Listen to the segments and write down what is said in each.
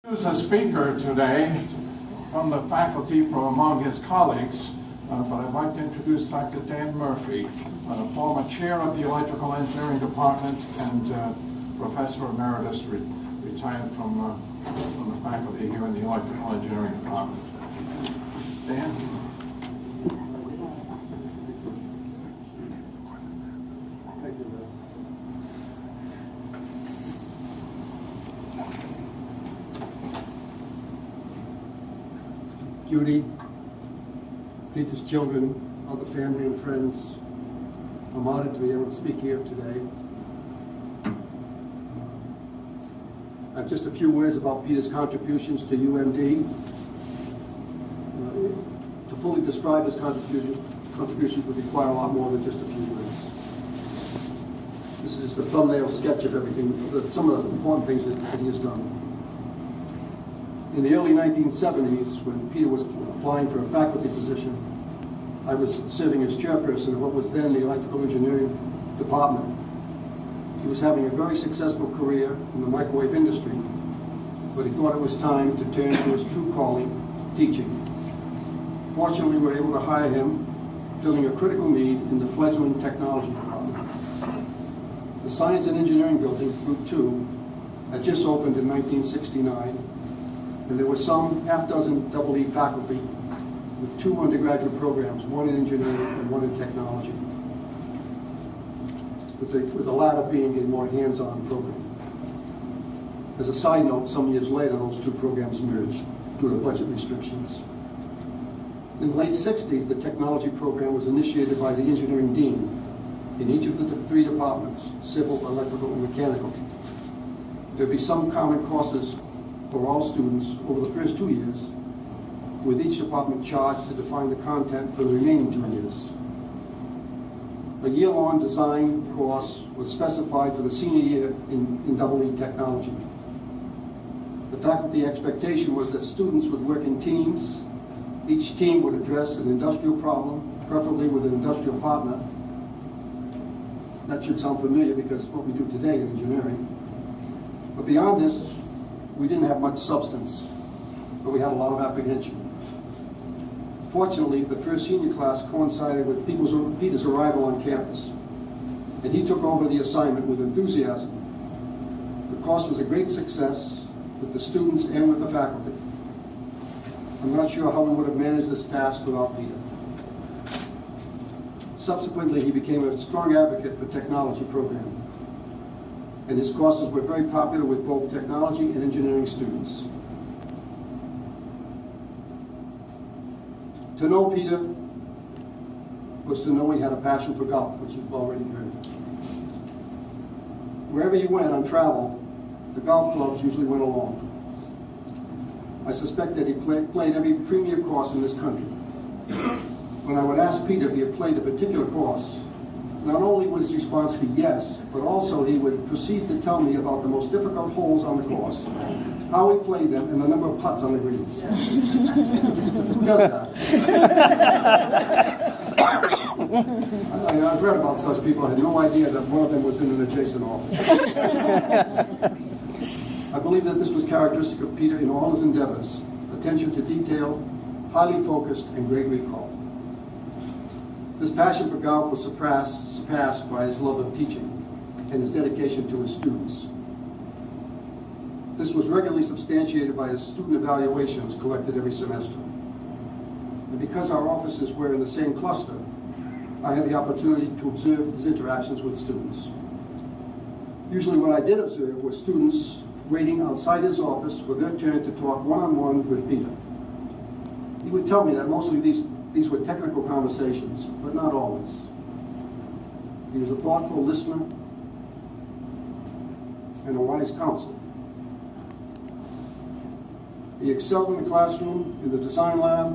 Who's a speaker today from the faculty from among his colleagues, but I'd like to introduce Dr. Dan Murphy, former chair of the Electrical Engineering Department and Professor Emeritus, retired from the faculty here in the Electrical Engineering Department. Dan? Judy, Peter's children, other family and friends, I'm honored to be able to speak here today. I have just a few words about Peter's contributions to UMD. To fully describe his contributions would require a lot more than just a few words. This is just a thumbnail sketch of everything, some of the important things that he has done. In the early 1970s, when Peter was applying for a faculty position, I was serving as chairperson of what was then the Electrical Engineering Department. He was having a very successful career in the microwave industry, but he thought it was time to turn to his true calling, teaching. Fortunately, we were able to hire him, filling a critical need in the fledgling technology department. The Science and Engineering Building, Group 2, had just opened in 1969, and there were some half-dozen EE faculty with 2 undergraduate programs, one in engineering and one in technology, with the latter being a more hands-on program. As a side note, some years later, those 2 programs merged due to budget restrictions. In the late 60s, the technology program was initiated by the engineering dean in each of the 3 departments, civil, electrical, and mechanical. There'd be some common courses for all students over the first 2 years, with each department charged to define the content for the remaining 2 years. A year-long design course was specified for the senior year in EE technology. The faculty expectation was that students would work in teams. Each team would address an industrial problem, preferably with an industrial partner. That should sound familiar because it's what we do today in engineering. But beyond this, we didn't have much substance, but we had a lot of apprehension. Fortunately, the first senior class coincided with Peter's arrival on campus, and he took over the assignment with enthusiasm. The course was a great success with the students and with the faculty. I'm not sure how we would have managed this task without Peter. Subsequently, he became a strong advocate for technology programming, and his courses were very popular with both technology and engineering students. To know Peter was to know he had a passion for golf, which you've already heard. Wherever he went on travel, the golf clubs usually went along. I suspect that he played every premier course in this country. When I would ask Peter if he had played a particular course, not only would his response be yes, but also he would proceed to tell me about the most difficult holes on the course, how he played them, and the number of putts on the greens. Who does that? I've read about such people. I had no idea that one of them was in an adjacent office. I believe that this was characteristic of Peter in all his endeavors: attention to detail, highly focused, and great recall. His passion for golf was surpassed by his love of teaching and his dedication to his students. This was regularly substantiated by his student evaluations collected every semester. And because our offices were in the same cluster, I had the opportunity to observe his interactions with students. Usually what I did observe were students waiting outside his office for their turn to talk one-on-one with Peter. He would tell me that mostly these were technical conversations, but not always. He was a thoughtful listener and a wise counselor. He excelled in the classroom, in the design lab,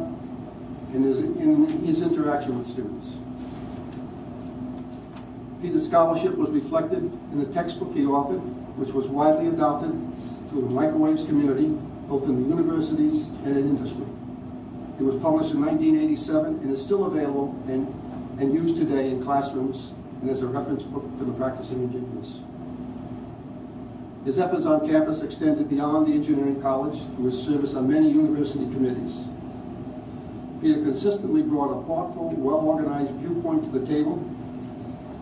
and in his interaction with students. Peter's scholarship was reflected in the textbook he authored, which was widely adopted to the microwaves community, both in the universities and in industry. It was published in 1987 and is still available and used today in classrooms and as a reference book for the practicing engineers. His efforts on campus extended beyond the engineering college through his service on many university committees. Peter consistently brought a thoughtful, well-organized viewpoint to the table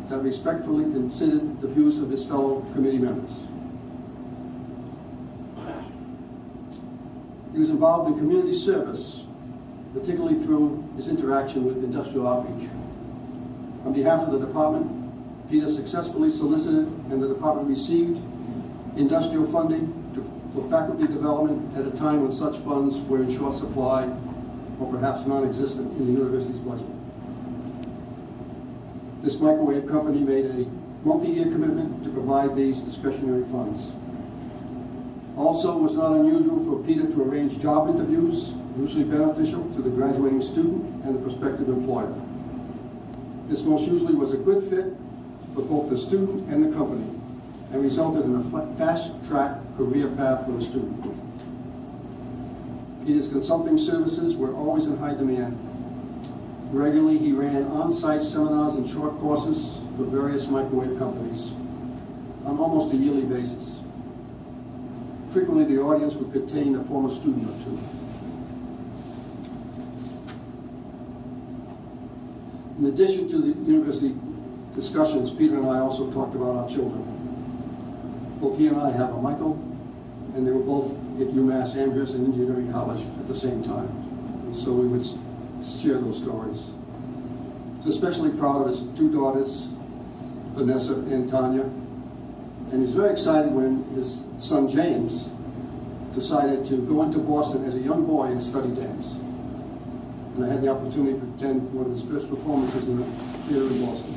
that respectfully considered the views of his fellow committee members. He was involved in community service, particularly through his interaction with industrial outreach. On behalf of the department, Peter successfully solicited and the department received industrial funding for faculty development at a time when such funds were in short supply or perhaps non-existent in the university's budget. This microwave company made a multi-year commitment to provide these discretionary funds. Also, it was not unusual for Peter to arrange job interviews, mutually beneficial to the graduating student and the prospective employer. This most usually was a good fit for both the student and the company, and resulted in a fast-track career path for the student. Peter's consulting services were always in high demand. Regularly, he ran on-site seminars and short courses for various microwave companies on almost a yearly basis. Frequently, the audience would contain a former student or two. In addition to the university discussions, Peter and I also talked about our children. Both he and I have a Michael, and they were both at UMass Amherst and Engineering College at the same time. So we would share those stories. He's especially proud of his two daughters, Vanessa and Tanya, and he's very excited when his son James decided to go into Boston as a young boy and study dance. And I had the opportunity to attend one of his first performances in the theater in Boston.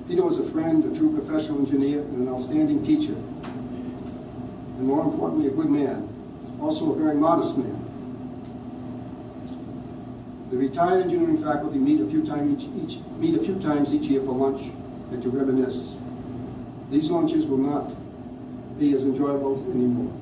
Peter was a friend, a true professional engineer, and an outstanding teacher. And more importantly, a good man, also a very modest man. The retired engineering faculty meet a few times each year for lunch and to reminisce. These lunches will not be as enjoyable anymore.